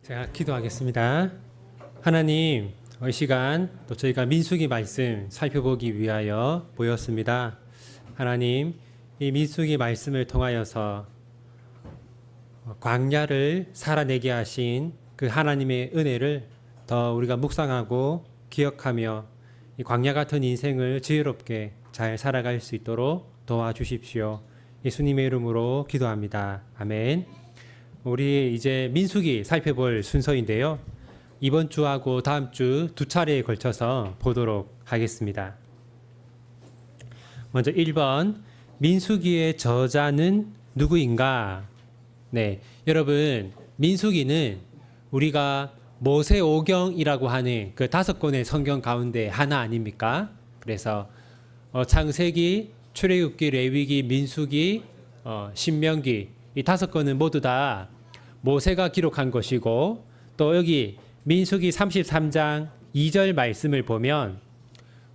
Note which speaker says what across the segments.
Speaker 1: 제가 기도하겠습니다. 하나님, 이 시간 또 저희가 민수기 말씀 살펴보기 위하여 모였습니다. 하나님, 이 민수기 말씀을 통하여서 광야를 살아내게 하신 그 하나님의 은혜를 더 우리가 묵상하고 기억하며 이 광야 같은 인생을 지혜롭게 잘 살아갈 수 있도록 도와주십시오. 예수님의 이름으로 기도합니다. 아멘. 우리 이제 민수기 살펴볼 순서인데요. 이번 주하고 다음 주 두 차례에 걸쳐서 보도록 하겠습니다. 먼저 1번, 민수기의 저자는 누구인가? 네, 여러분, 민수기는 우리가 모세오경이라고 하는 그 5권의 성경 가운데 하나 아닙니까? 그래서 창세기, 출애굽기, 레위기, 민수기, 신명기 이 5권은 모두 다 모세가 기록한 것이고, 또 여기 민수기 33장 2절 말씀을 보면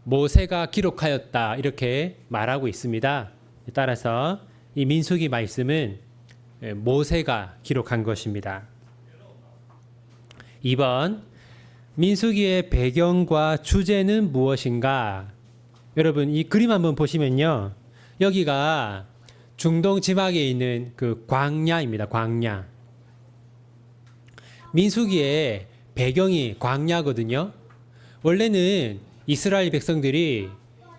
Speaker 1: 모세가 기록하였다 이렇게 말하고 있습니다. 따라서 이 민수기 말씀은 모세가 기록한 것입니다. 2번, 민수기의 배경과 주제는 무엇인가? 여러분, 이 그림 한번 보시면요, 여기가 중동 지방에 있는 그 광야입니다. 광야. 민수기의 배경이 광야거든요. 원래는 이스라엘 백성들이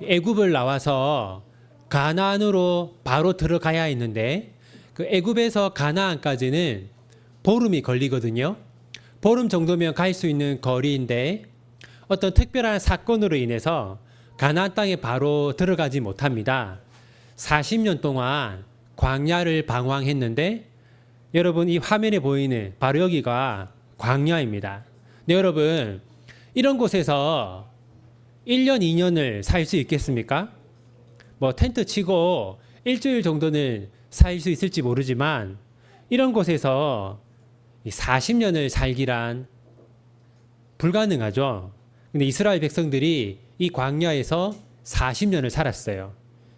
Speaker 1: 애굽을 나와서 가나안으로 바로 들어가야 했는데, 그 애굽에서 가나안까지는 보름이 걸리거든요. 보름 정도면 갈 수 있는 거리인데 어떤 특별한 사건으로 인해서 가나안 땅에 바로 들어가지 못합니다. 40년 동안 광야를 방황했는데, 여러분, 이 화면에 보이는 바로 여기가 광야입니다. 네, 여러분, 이런 곳에서 1년, 2년을 살 수 있겠습니까? 뭐 텐트 치고 일주일 정도는 살 수 있을지 모르지만, 이런 곳에서 40년을 살기란 불가능하죠. 근데 이스라엘 백성들이 이 광야에서 40년을 살았어요.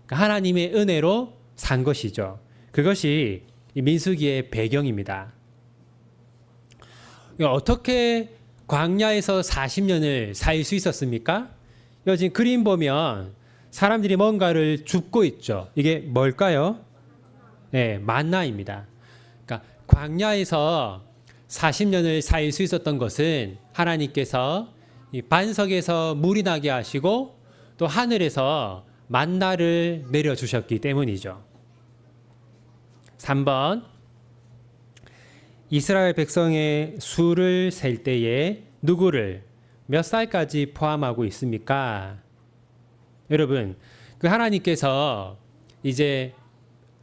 Speaker 1: 그러니까 하나님의 은혜로 산 것이죠. 그것이 이 민수기의 배경입니다. 어떻게 광야에서 40년을 살 수 있었습니까? 지금 그림 보면 사람들이 뭔가를 줍고 있죠. 이게 뭘까요? 네, 만나입니다. 그러니까 광야에서 40년을 살 수 있었던 것은 하나님께서 이 반석에서 물이 나게 하시고 또 하늘에서 만나를 내려주셨기 때문이죠. 3번, 이스라엘 백성의 수를 셀 때에 누구를 몇 살까지 포함하고 있습니까? 여러분, 그 하나님께서 이제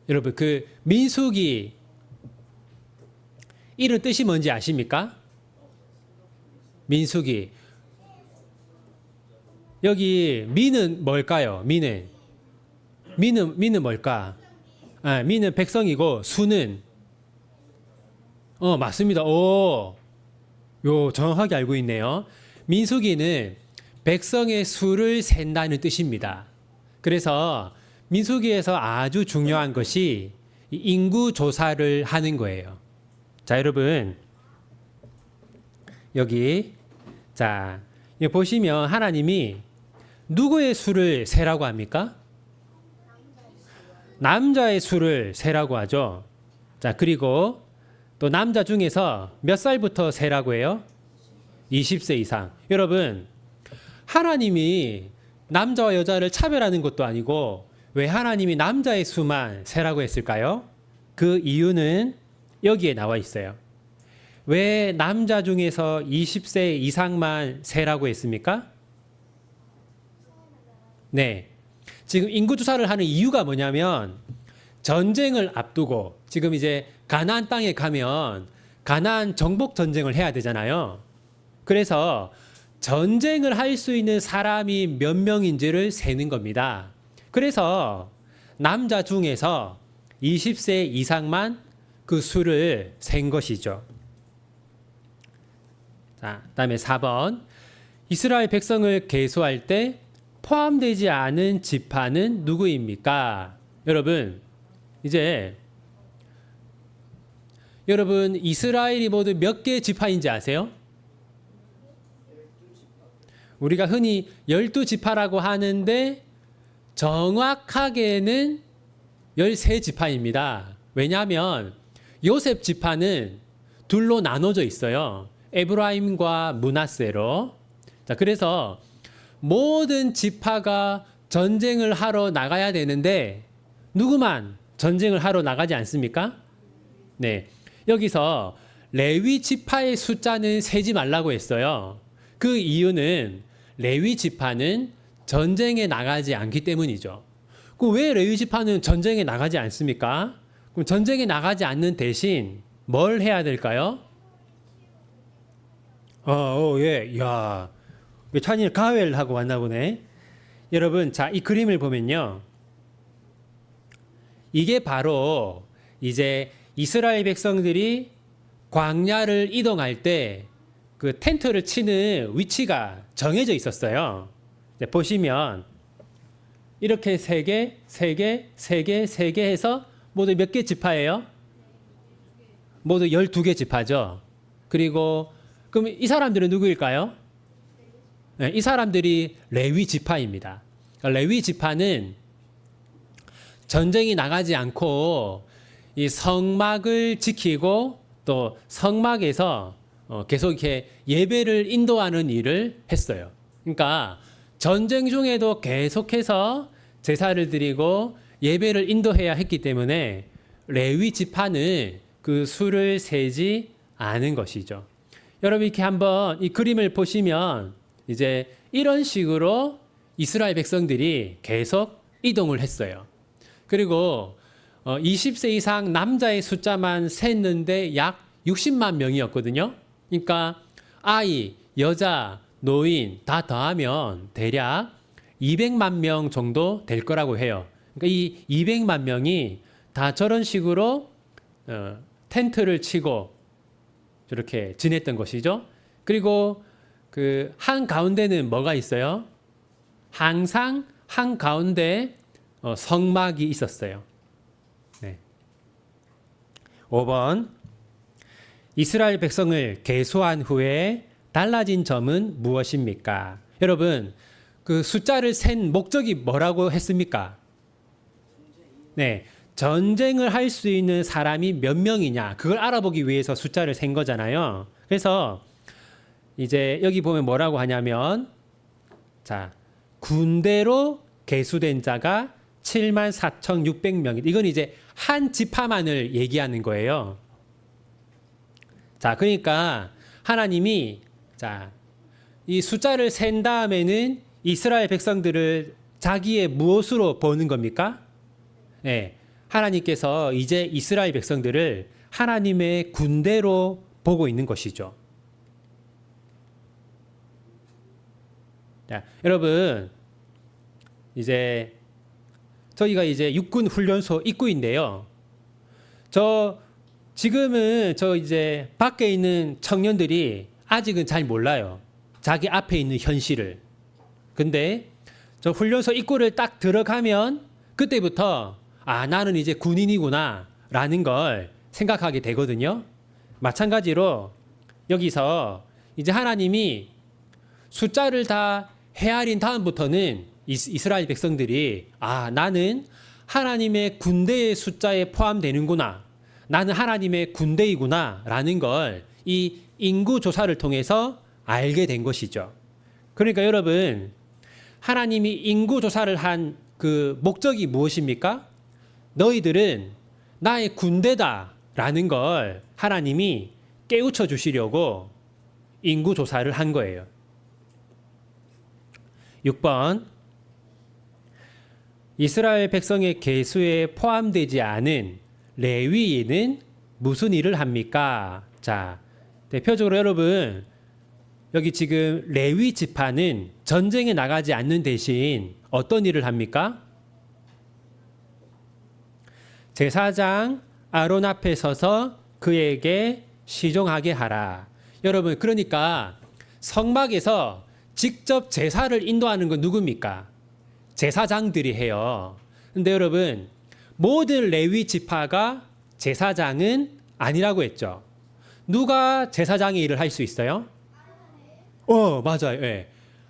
Speaker 1: 여러분 그 민수기 이런 뜻이 뭔지 아십니까? 민수기. 여기 미는 뭘까요? 미는 뭘까? 미는 백성이고 수는 맞습니다. 요 정확하게 알고 있네요. 민수기는 백성의 수를 센다는 뜻입니다. 그래서 민수기에서 아주 중요한 것이 인구 조사를 하는 거예요. 자, 여러분, 여기 보시면 하나님이 누구의 수를 세라고 합니까? 남자의 수를 세라고 하죠. 자, 그리고 또 남자 중에서 몇 살부터 세라고 해요? 20세 이상. 여러분, 하나님이 남자와 여자를 차별하는 것도 아니고 왜 하나님이 남자의 수만 세라고 했을까요? 그 이유는 여기에 나와 있어요. 왜 남자 중에서 20세 이상만 세라고 했습니까? 네. 지금 인구조사를 하는 이유가 뭐냐면, 전쟁을 앞두고 지금 이제 가나안 땅에 가면 가나안 정복 전쟁을 해야 되잖아요. 그래서 전쟁을 할 수 있는 사람이 몇 명인지를 세는 겁니다. 그래서 남자 중에서 20세 이상만 그 수를 센 것이죠. 자, 그다음에 4번. 이스라엘 백성을 계수할 때 포함되지 않은 지파는 누구입니까? 여러분, 이제 여러분 이스라엘이 모두 몇 개의 지파인지 아세요? 우리가 흔히 12지파라고 하는데 정확하게는 13지파입니다. 왜냐하면 요셉 지파는 둘로 나눠져 있어요. 에브라임과 므낫세로. 자, 그래서 모든 지파가 전쟁을 하러 나가야 되는데 누구만 전쟁을 하러 나가지 않습니까? 네. 여기서 레위 지파의 숫자는 세지 말라고 했어요. 그 이유는 레위 지파는 전쟁에 나가지 않기 때문이죠. 왜 레위 지파는 전쟁에 나가지 않습니까? 그럼 전쟁에 나가지 않는 대신 뭘 해야 될까요? 예. 야. 찬이는 가웰 하고 왔나 보네. 여러분, 자, 이 그림을 보면요. 이게 바로 이제 이스라엘 백성들이 광야를 이동할 때 그 텐트를 치는 위치가 정해져 있었어요. 보시면 이렇게 3개, 3개, 3개, 3개 해서 모두 몇 개 지파예요? 모두 12개 지파죠. 그리고 그럼 이 사람들은 누구일까요? 네, 이 사람들이 레위 지파입니다. 레위 지파는 전쟁이 나가지 않고 이 성막을 지키고 또 성막에서 계속 이렇게 예배를 인도하는 일을 했어요. 그러니까 전쟁 중에도 계속해서 제사를 드리고 예배를 인도해야 했기 때문에 레위 지파는 그 수를 세지 않은 것이죠. 여러분 이렇게 한번 이 그림을 보시면 이제 이런 식으로 이스라엘 백성들이 계속 이동을 했어요. 그리고 20세 이상 남자의 숫자만 셌는데 약 60만 명이었거든요. 그러니까 아이, 여자, 노인 다 더하면 대략 200만 명 정도 될 거라고 해요. 그러니까 이 200만 명이 다 저런 식으로 텐트를 치고 저렇게 지냈던 것이죠. 그리고 그 한 가운데는 뭐가 있어요? 항상 한 가운데 성막이 있었어요. 네. 5번. 이스라엘 백성을 계수한 후에 달라진 점은 무엇입니까? 여러분, 그 숫자를 센 목적이 뭐라고 했습니까? 네. 전쟁을 할 수 있는 사람이 몇 명이냐, 그걸 알아보기 위해서 숫자를 센 거잖아요. 그래서 이제 여기 보면 뭐라고 하냐면, 자, 군대로 계수된 자가 74,600명. 이건 이제 한 지파만을 얘기하는 거예요. 자, 그러니까 하나님이 자, 이 숫자를 센 다음에는 이스라엘 백성들을 자기의 무엇으로 보는 겁니까? 네. 하나님께서 이제 이스라엘 백성들을 하나님의 군대로 보고 있는 것이죠. 자, 여러분, 이제 저희가 이제 육군 훈련소 입구인데요. 지금은 이제 밖에 있는 청년들이 아직은 잘 몰라요. 자기 앞에 있는 현실을. 근데 저 훈련소 입구를 딱 들어가면 그때부터 나는 이제 군인이구나 라는 걸 생각하게 되거든요. 마찬가지로 여기서 이제 하나님이 숫자를 다 헤아린 다음부터는 이스라엘 백성들이 나는 하나님의 군대의 숫자에 포함되는구나. 나는 하나님의 군대이구나 라는 걸 이 인구 조사를 통해서 알게 된 것이죠. 그러니까 여러분, 하나님이 인구 조사를 한 그 목적이 무엇입니까? 너희들은 나의 군대다 라는 걸 하나님이 깨우쳐 주시려고 인구 조사를 한 거예요. 6번. 이스라엘 백성의 계수에 포함되지 않은 레위인은 무슨 일을 합니까? 자, 대표적으로 여러분, 여기 지금 레위 지파는 전쟁에 나가지 않는 대신 어떤 일을 합니까? 제사장 아론 앞에 서서 그에게 시종하게 하라. 여러분, 그러니까 성막에서 직접 제사를 인도하는 건 누굽니까? 제사장들이 해요. 근데 여러분, 모든 레위 지파가 제사장은 아니라고 했죠. 누가 제사장의 일을 할 수 있어요? 맞아요. 예.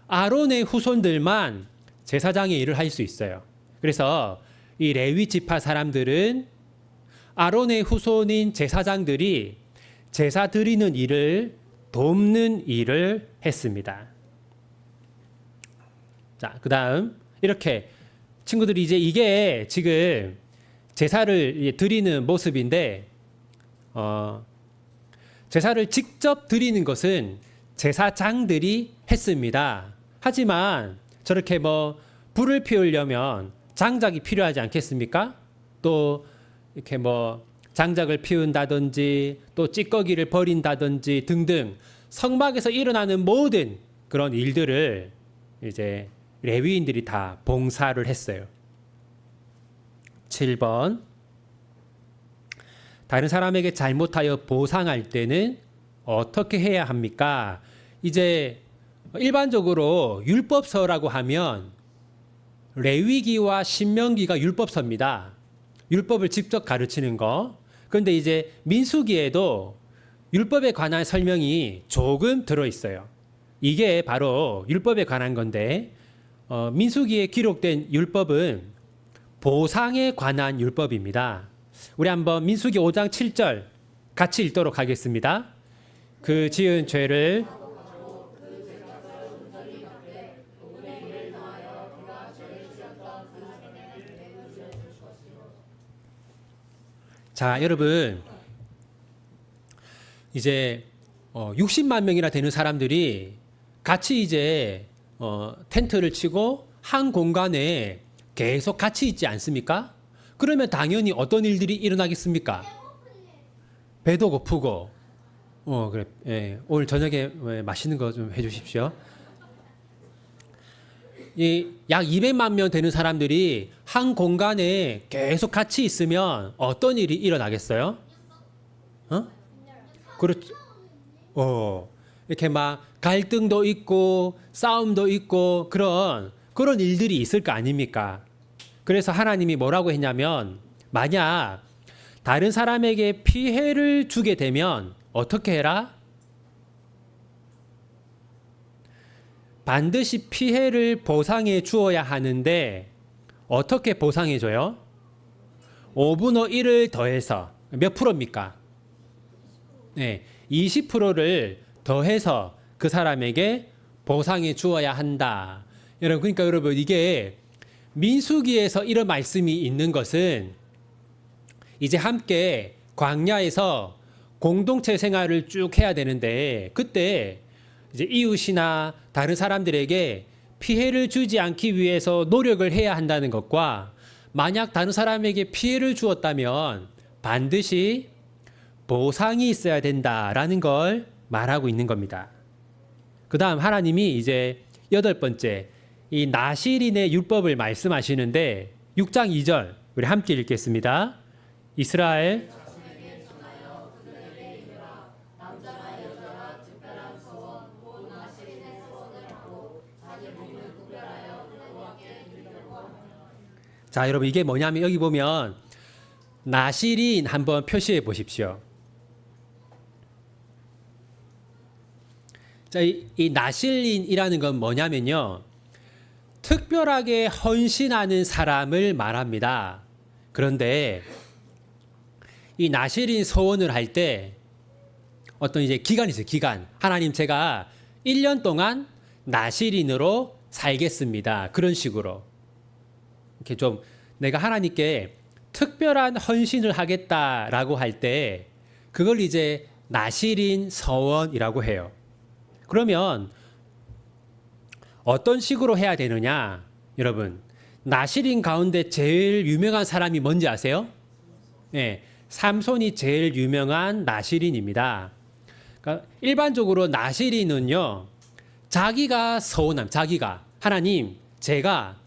Speaker 1: 아론의 후손들만 제사장의 일을 할 수 있어요. 그래서 이 레위 지파 사람들은 아론의 후손인 제사장들이 제사 드리는 일을 돕는 일을 했습니다. 자, 그다음 이렇게 친구들이 이제 이게 지금 제사를 드리는 모습인데 제사를 직접 드리는 것은 제사장들이 했습니다. 하지만 저렇게 불을 피우려면 장작이 필요하지 않겠습니까? 또 이렇게 장작을 피운다든지 또 찌꺼기를 버린다든지 등등 성막에서 일어나는 모든 그런 일들을 이제 레위인들이 다 봉사를 했어요. 7번. 다른 사람에게 잘못하여 보상할 때는 어떻게 해야 합니까? 이제 일반적으로 율법서라고 하면 레위기와 신명기가 율법서입니다. 율법을 직접 가르치는 거. 그런데 이제 민수기에도 율법에 관한 설명이 조금 들어있어요. 이게 바로 율법에 관한 건데 민수기에 기록된 율법은 보상에 관한 율법입니다. 우리 한번 민수기 5장 7절 같이 읽도록 하겠습니다. 그 지은 죄를 자, 여러분 이제 60만 명이나 되는 사람들이 같이 이제 텐트를 치고 한 공간에 계속 같이 있지 않습니까? 그러면 당연히 어떤 일들이 일어나겠습니까? 배도 고프고 그래. 예, 오늘 저녁에 맛있는 거 좀 해주십시오. 약 200만 명 되는 사람들이 한 공간에 계속 같이 있으면 어떤 일이 일어나겠어요? 그렇죠. 이렇게 막 갈등도 있고 싸움도 있고 그런 일들이 있을 거 아닙니까? 그래서 하나님이 뭐라고 했냐면 만약 다른 사람에게 피해를 주게 되면 어떻게 해라? 반드시 피해를 보상해 주어야 하는데 어떻게 보상해 줘요? 5분의 1을 더해서 몇 프로입니까? 네, 20%를 더해서 그 사람에게 보상해 주어야 한다. 그러니까 여러분 이게 민수기에서 이런 말씀이 있는 것은 이제 함께 광야에서 공동체 생활을 쭉 해야 되는데 그때 이제 이웃이나 다른 사람들에게 피해를 주지 않기 위해서 노력을 해야 한다는 것과 만약 다른 사람에게 피해를 주었다면 반드시 보상이 있어야 된다라는 걸 말하고 있는 겁니다. 그 다음 하나님이 이제 8번째 이 나실인의 율법을 말씀하시는데 6장 2절 우리 함께 읽겠습니다. 이스라엘 자, 여러분 이게 뭐냐면 여기 보면 나실인 한번 표시해 보십시오. 자, 이 나실인이라는 건 뭐냐면요. 특별하게 헌신하는 사람을 말합니다. 그런데 이 나실인 서원을 할 때 어떤 이제 기간이 있어요. 기간. 하나님 제가 1년 동안 나실인으로 살겠습니다. 그런 식으로. 이렇게 좀 내가 하나님께 특별한 헌신을 하겠다라고 할 때 그걸 이제 나실인 서원이라고 해요. 그러면 어떤 식으로 해야 되느냐? 여러분, 나실인 가운데 제일 유명한 사람이 뭔지 아세요? 네, 삼손이 제일 유명한 나실인입니다. 그러니까 일반적으로 나실인은요, 자기가 하나님, 제가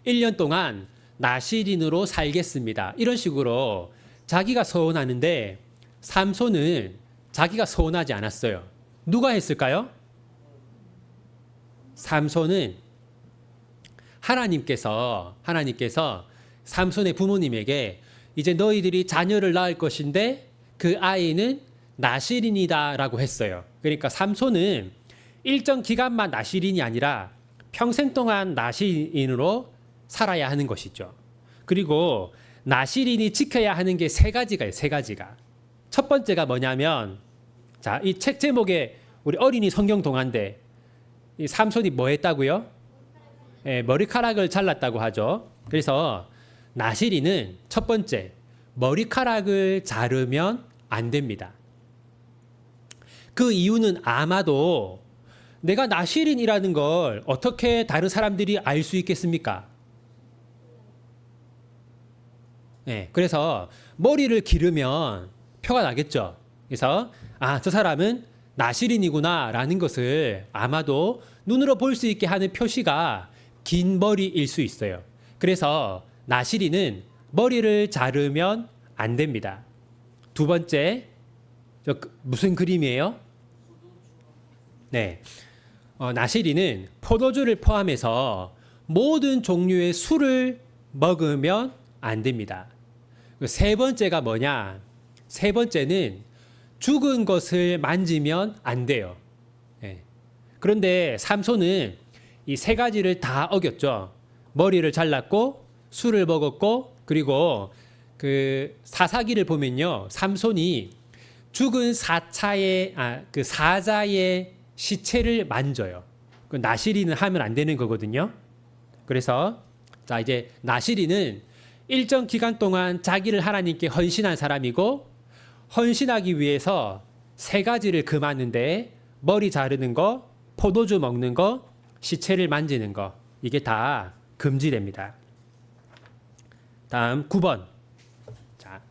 Speaker 1: 1년 동안 나실인으로 살겠습니다. 이런 식으로 자기가 서원하는데 삼손은 자기가 서원하지 않았어요. 누가 했을까요? 삼손은 하나님께서 삼손의 부모님에게 이제 너희들이 자녀를 낳을 것인데 그 아이는 나실인이다라고 했어요. 그러니까 삼손은 일정 기간만 나실인이 아니라 평생 동안 나실인으로 살아야 하는 것이죠. 그리고 나실인이 지켜야 하는 게 세 가지가요. 세 가지가. 첫 번째가 뭐냐면, 자, 이 책 제목에 우리 어린이 성경 동화인데 이 삼손이 뭐 했다고요? 머리카락을 잘랐다고 하죠. 그래서 나실인은 첫 번째, 머리카락을 자르면 안 됩니다. 그 이유는 아마도 내가 나실인이라는 걸 어떻게 다른 사람들이 알 수 있겠습니까? 그래서 머리를 기르면 표가 나겠죠. 그래서 저 사람은 나실인이구나 라는 것을 아마도 눈으로 볼 수 있게 하는 표시가 긴 머리일 수 있어요. 그래서 나실인은 머리를 자르면 안 됩니다. 두 번째, 무슨 그림이에요? 네, 나실인은 포도주를 포함해서 모든 종류의 술을 먹으면 안 됩니다. 세 번째가 뭐냐? 세 번째는 죽은 것을 만지면 안 돼요. 그런데 삼손은 이 세 가지를 다 어겼죠. 머리를 잘랐고 술을 먹었고 그리고 그 사사기를 보면요, 삼손이 죽은 그 사자의 시체를 만져요. 그 나실인은 하면 안 되는 거거든요. 그래서 자, 이제 나실인은 일정 기간 동안 자기를 하나님께 헌신한 사람이고, 헌신하기 위해서 세 가지를 금하는데 머리 자르는 거, 포도주 먹는 거, 시체를 만지는 거, 이게 다 금지됩니다. 다음 9번. 자,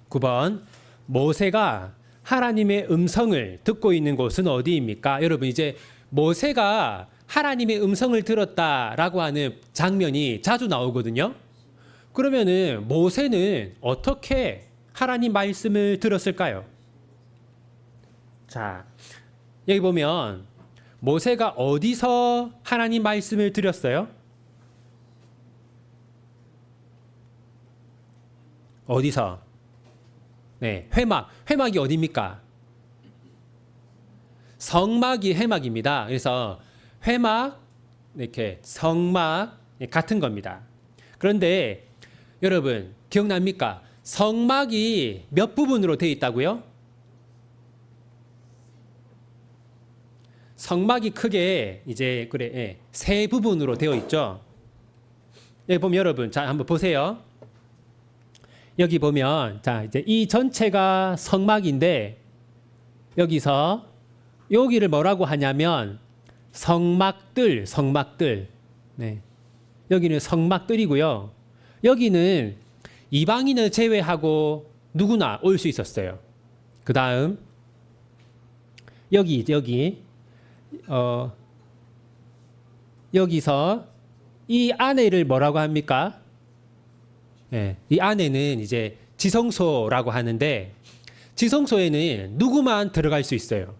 Speaker 1: 9번. 모세가 하나님의 음성을 듣고 있는 곳은 어디입니까? 여러분, 이제 모세가 하나님의 음성을 들었다라고 하는 장면이 자주 나오거든요. 그러면은 모세는 어떻게 하나님 말씀을 들었을까요? 자, 여기 보면 모세가 어디서 하나님 말씀을 들었어요? 어디서? 네, 회막이 어디입니까? 성막이 회막입니다. 그래서 회막, 이렇게 성막 같은 겁니다. 그런데 여러분 기억납니까? 성막이 몇 부분으로 되어 있다고요? 성막이 크게 이제 세 부분으로 되어 있죠. 여기 보면 여러분, 자 한번 보세요. 여기 보면 자 이제 이 전체가 성막인데 여기서 여기를 뭐라고 하냐면 성막들. 네. 여기는 성막들이고요. 여기는 이방인을 제외하고 누구나 올 수 있었어요. 그 다음 여기서 이 안에를 뭐라고 합니까? 네, 이 안에는 이제 지성소라고 하는데 지성소에는 누구만 들어갈 수 있어요?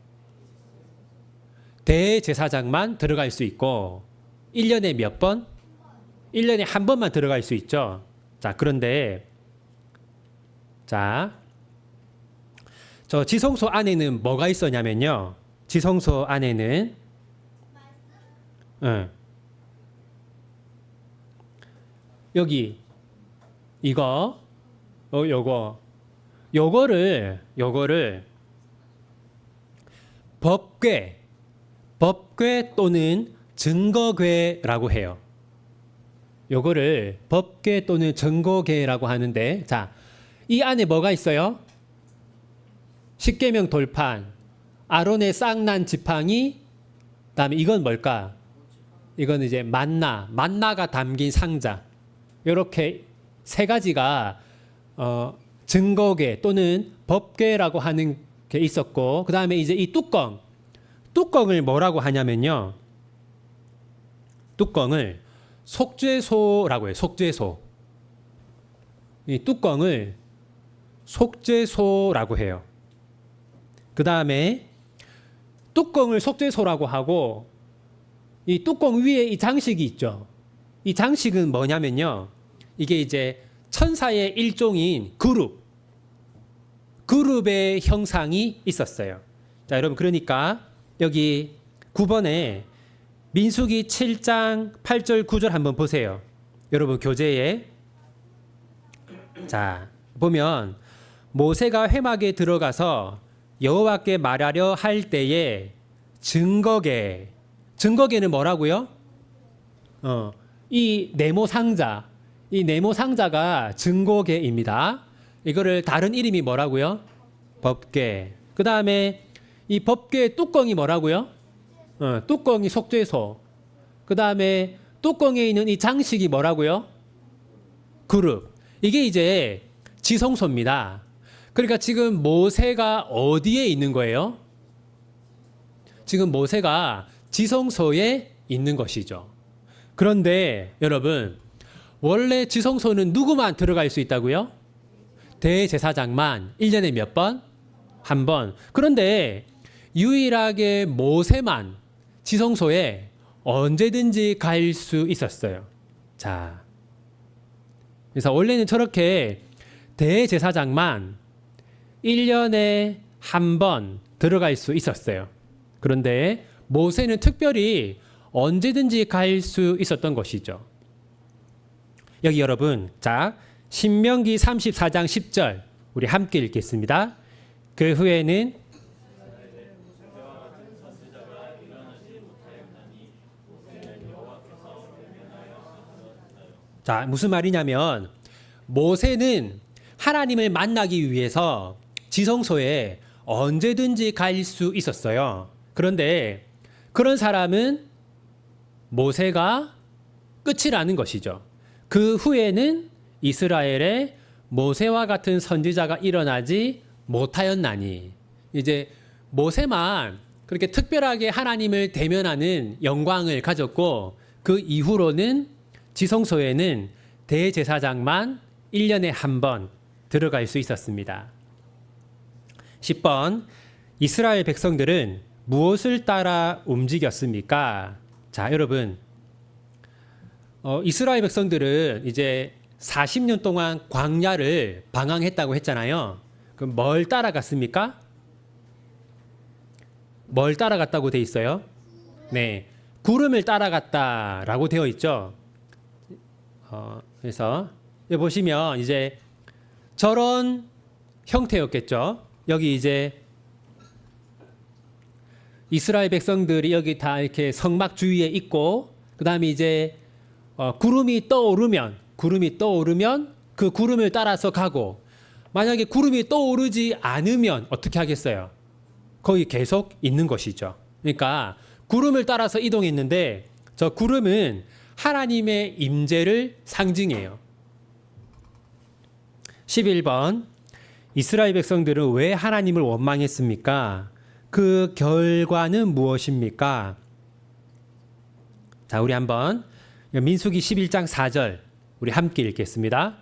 Speaker 1: 대제사장만 들어갈 수 있고 1년에 몇 번? 1년에 한 번만 들어갈 수 있죠. 자, 그런데 자, 저 지성소 안에는 뭐가 있었냐면요. 지성소 안에는 여기 이거 요거를 법궤 또는 증거궤라고 해요. 요거를 법궤 또는 증거궤라고 하는데, 자, 이 안에 뭐가 있어요? 십계명 돌판, 아론의 쌍난 지팡이, 그다음에 이건 뭘까? 이건 이제 만나가 담긴 상자. 요렇게 세 가지가 증거궤 또는 법궤라고 하는 게 있었고, 그다음에 이제 이 뚜껑을 뭐라고 하냐면요. 뚜껑을 속죄소라고 해요. 속죄소. 이 뚜껑을 속죄소라고 해요. 그 다음에 뚜껑을 속죄소라고 하고 이 뚜껑 위에 이 장식이 있죠. 이 장식은 뭐냐면요. 이게 이제 천사의 일종인 그룹. 그룹의 형상이 있었어요. 자, 여러분 그러니까 여기 9번에 민수기 7장 8절 9절 한번 보세요. 여러분 교재에 자 보면 모세가 회막에 들어가서 여호와께 말하려 할 때에 증거계는 뭐라고요? 이 네모 상자가 증거계입니다. 이거를 다른 이름이 뭐라고요? 법궤. 그 다음에 이 법궤 뚜껑이 뭐라고요? 뚜껑이 속죄소. 그 다음에 뚜껑에 있는 이 장식이 뭐라고요? 그룹. 이게 이제 지성소입니다. 그러니까 지금 모세가 어디에 있는 거예요? 지금 모세가 지성소에 있는 것이죠. 그런데 여러분, 원래 지성소는 누구만 들어갈 수 있다고요? 대제사장만 1년에 몇 번? 한 번. 그런데 유일하게 모세만 지성소에 언제든지 갈 수 있었어요. 자, 그래서 원래는 저렇게 대제사장만 1년에 한 번 들어갈 수 있었어요. 그런데 모세는 특별히 언제든지 갈 수 있었던 것이죠. 여기 여러분, 자, 신명기 34장 10절 우리 함께 읽겠습니다. 그 후에는 자, 무슨 말이냐면 모세는 하나님을 만나기 위해서 지성소에 언제든지 갈 수 있었어요. 그런데 그런 사람은 모세가 끝이라는 것이죠. 그 후에는 이스라엘에 모세와 같은 선지자가 일어나지 못하였나니, 이제 모세만 그렇게 특별하게 하나님을 대면하는 영광을 가졌고, 그 이후로는 지성소에는 대제사장만 1년에 한 번 들어갈 수 있었습니다. 10번, 이스라엘 백성들은 무엇을 따라 움직였습니까? 자, 여러분, 이스라엘 백성들은 이제 40년 동안 광야를 방황했다고 했잖아요. 그럼 뭘 따라갔습니까? 뭘 따라갔다고 돼 있어요? 네, 구름을 따라갔다라고 되어 있죠. 그래서 여기 보시면 이제 저런 형태였겠죠. 여기 이제 이스라엘 백성들이 여기 다 이렇게 성막 주위에 있고, 그 다음에 이제 구름이 떠오르면 그 구름을 따라서 가고, 만약에 구름이 떠오르지 않으면 어떻게 하겠어요? 거기 계속 있는 것이죠. 그러니까 구름을 따라서 이동했는데 저 구름은 하나님의 임재를 상징해요. 11번, 이스라엘 백성들은 왜 하나님을 원망했습니까? 그 결과는 무엇입니까? 자, 우리 한번 민수기 11장 4절 우리 함께 읽겠습니다.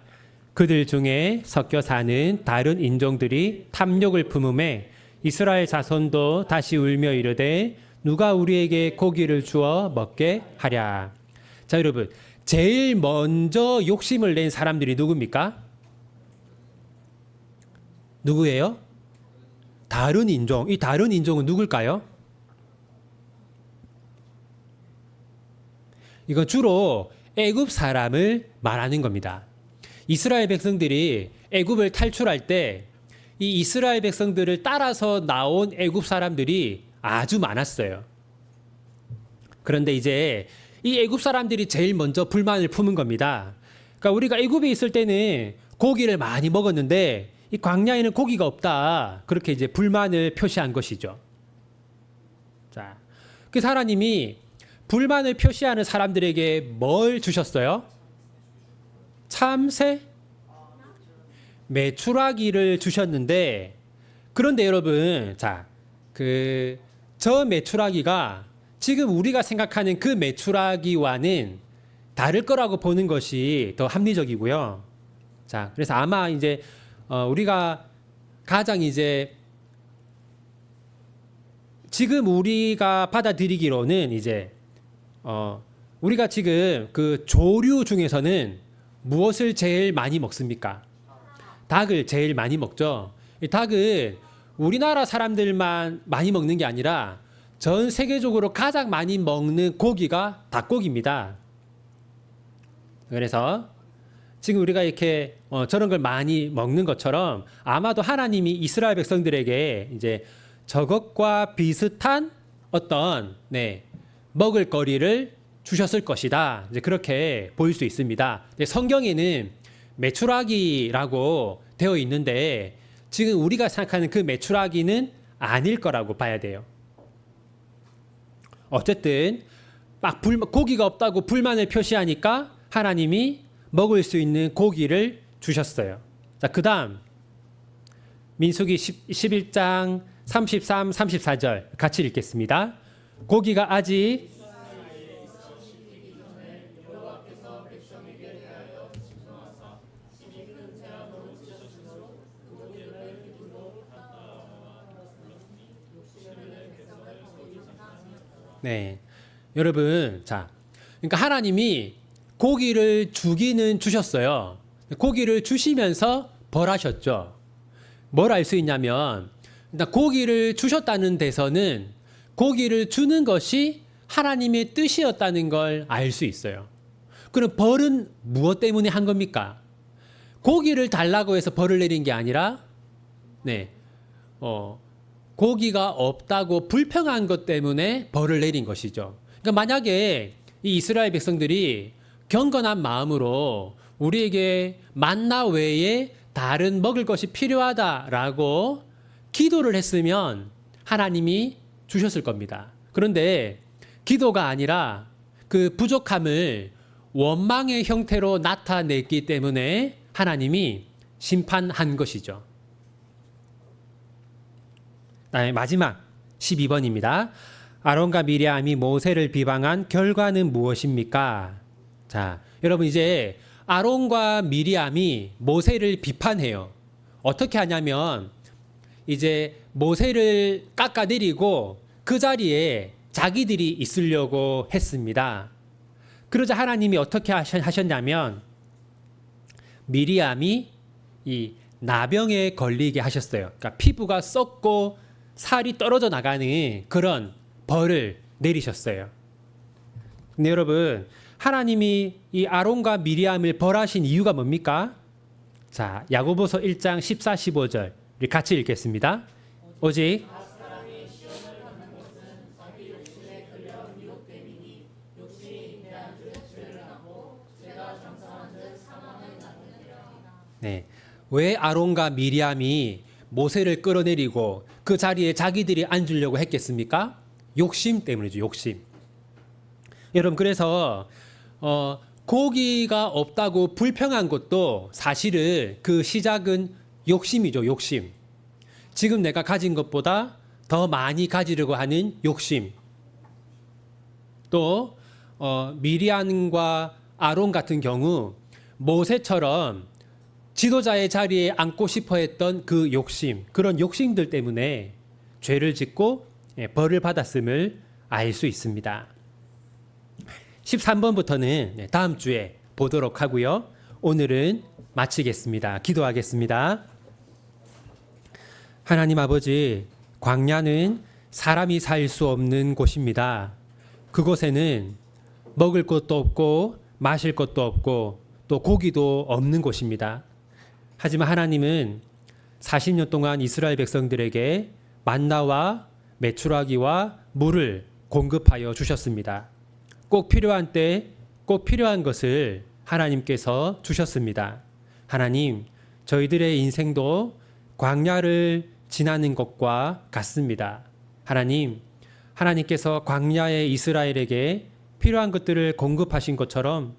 Speaker 1: 그들 중에 섞여 사는 다른 인종들이 탐욕을 품음에 이스라엘 자손도 다시 울며 이르되 누가 우리에게 고기를 주어 먹게 하랴. 자, 여러분, 제일 먼저 욕심을 낸 사람들이 누굽니까? 누구예요? 다른 인종. 이 다른 인종은 누굴까요? 이건 주로 애굽 사람을 말하는 겁니다. 이스라엘 백성들이 애굽을 탈출할 때 이 이스라엘 백성들을 따라서 나온 애굽 사람들이 아주 많았어요. 그런데 이제 이 애굽 사람들이 제일 먼저 불만을 품은 겁니다. 그러니까 우리가 애굽에 있을 때는 고기를 많이 먹었는데 이 광야에는 고기가 없다. 그렇게 이제 불만을 표시한 것이죠. 자, 그 하나님이 불만을 표시하는 사람들에게 뭘 주셨어요? 참새? 메추라기를 주셨는데, 그런데 여러분, 자, 저 메추라기가 지금 우리가 생각하는 그 메추라기와는 다를 거라고 보는 것이 더 합리적이고요. 자, 그래서 아마 이제 우리가 가장 이제 지금 우리가 받아들이기로는 이제 우리가 지금 그 조류 중에서는 무엇을 제일 많이 먹습니까? 닭을 제일 많이 먹죠. 이 닭은 우리나라 사람들만 많이 먹는 게 아니라 전 세계적으로 가장 많이 먹는 고기가 닭고기입니다. 그래서 지금 우리가 이렇게 저런 걸 많이 먹는 것처럼 아마도 하나님이 이스라엘 백성들에게 이제 저것과 비슷한 어떤 먹을 거리를 주셨을 것이다. 이제 그렇게 보일 수 있습니다. 성경에는 메추라기라고 되어 있는데 지금 우리가 생각하는 그 메추라기는 아닐 거라고 봐야 돼요. 어쨌든 막 고기가 없다고 불만을 표시하니까 하나님이 먹을 수 있는 고기를 주셨어요. 자, 그다음 민수기 11장 33, 34절 같이 읽겠습니다. 고기가 아직 여러분, 자, 그러니까 하나님이 고기를 주기는 주셨어요. 고기를 주시면서 벌하셨죠. 뭘 알 수 있냐면, 일단 고기를 주셨다는 데서는 고기를 주는 것이 하나님의 뜻이었다는 걸 알 수 있어요. 그럼 벌은 무엇 때문에 한 겁니까? 고기를 달라고 해서 벌을 내린 게 아니라, 고기가 없다고 불평한 것 때문에 벌을 내린 것이죠. 그러니까 만약에 이 이스라엘 백성들이 경건한 마음으로 우리에게 만나 외에 다른 먹을 것이 필요하다라고 기도를 했으면 하나님이 주셨을 겁니다. 그런데 기도가 아니라 그 부족함을 원망의 형태로 나타냈기 때문에 하나님이 심판한 것이죠. 마지막 12번입니다. 아론과 미리암이 모세를 비방한 결과는 무엇입니까? 자, 여러분 이제 아론과 미리암이 모세를 비판해요. 어떻게 하냐면 이제 모세를 깎아내리고 그 자리에 자기들이 있으려고 했습니다. 그러자 하나님이 어떻게 하셨냐면 미리암이 이 나병에 걸리게 하셨어요. 그러니까 피부가 썩고 살이 떨어져 나가는 그런 벌을 내리셨어요. 근데 여러분, 하나님이 이 아론과 미리암을 벌하신 이유가 뭡니까? 자, 야고보서 1장 14, 15절 우리 같이 읽겠습니다. 오직 왜 아론과 미리암이 모세를 끌어내리고 그 자리에 자기들이 앉으려고 했겠습니까? 욕심 때문이죠. 욕심. 여러분, 그래서 고기가 없다고 불평한 것도 사실은 그 시작은 욕심이죠. 욕심. 지금 내가 가진 것보다 더 많이 가지려고 하는 욕심. 또 미리암과 아론 같은 경우 모세처럼 지도자의 자리에 앉고 싶어 했던 그 욕심, 그런 욕심들 때문에 죄를 짓고 벌을 받았음을 알 수 있습니다. 13번부터는 다음 주에 보도록 하고요. 오늘은 마치겠습니다. 기도하겠습니다. 하나님 아버지, 광야는 사람이 살 수 없는 곳입니다. 그곳에는 먹을 것도 없고 마실 것도 없고 또 고기도 없는 곳입니다. 하지만 하나님은 40년 동안 이스라엘 백성들에게 만나와 메추라기와 물을 공급하여 주셨습니다. 꼭 필요한 때, 꼭 필요한 것을 하나님께서 주셨습니다. 하나님, 저희들의 인생도 광야를 지나는 것과 같습니다. 하나님, 하나님께서 광야의 이스라엘에게 필요한 것들을 공급하신 것처럼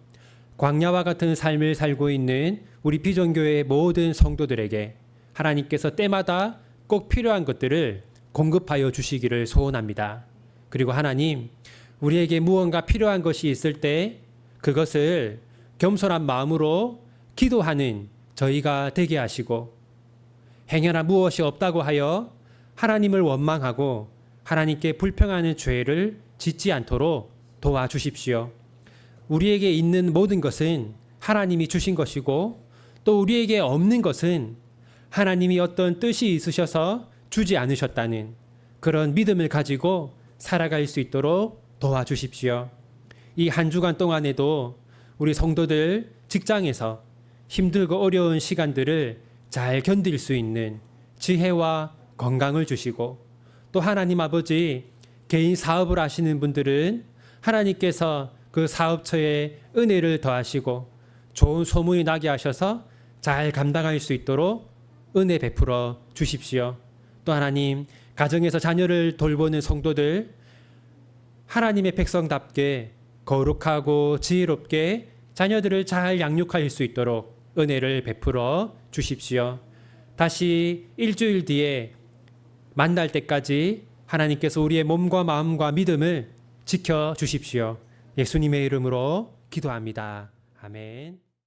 Speaker 1: 광야와 같은 삶을 살고 있는 우리 비전교회의 모든 성도들에게 하나님께서 때마다 꼭 필요한 것들을 공급하여 주시기를 소원합니다. 그리고 하나님, 우리에게 무언가 필요한 것이 있을 때 그것을 겸손한 마음으로 기도하는 저희가 되게 하시고 행여나 무엇이 없다고 하여 하나님을 원망하고 하나님께 불평하는 죄를 짓지 않도록 도와주십시오. 우리에게 있는 모든 것은 하나님이 주신 것이고 또 우리에게 없는 것은 하나님이 어떤 뜻이 있으셔서 주지 않으셨다는 그런 믿음을 가지고 살아갈 수 있도록 도와주십시오. 이 한 주간 동안에도 우리 성도들 직장에서 힘들고 어려운 시간들을 잘 견딜 수 있는 지혜와 건강을 주시고, 또 하나님 아버지 개인 사업을 하시는 분들은 하나님께서 그 사업처에 은혜를 더하시고 좋은 소문이 나게 하셔서 잘 감당할 수 있도록 은혜 베풀어 주십시오. 또 하나님, 가정에서 자녀를 돌보는 성도들 하나님의 백성답게 거룩하고 지혜롭게 자녀들을 잘 양육할 수 있도록 은혜를 베풀어 주십시오. 다시 일주일 뒤에 만날 때까지 하나님께서 우리의 몸과 마음과 믿음을 지켜 주십시오. 예수님의 이름으로 기도합니다. 아멘.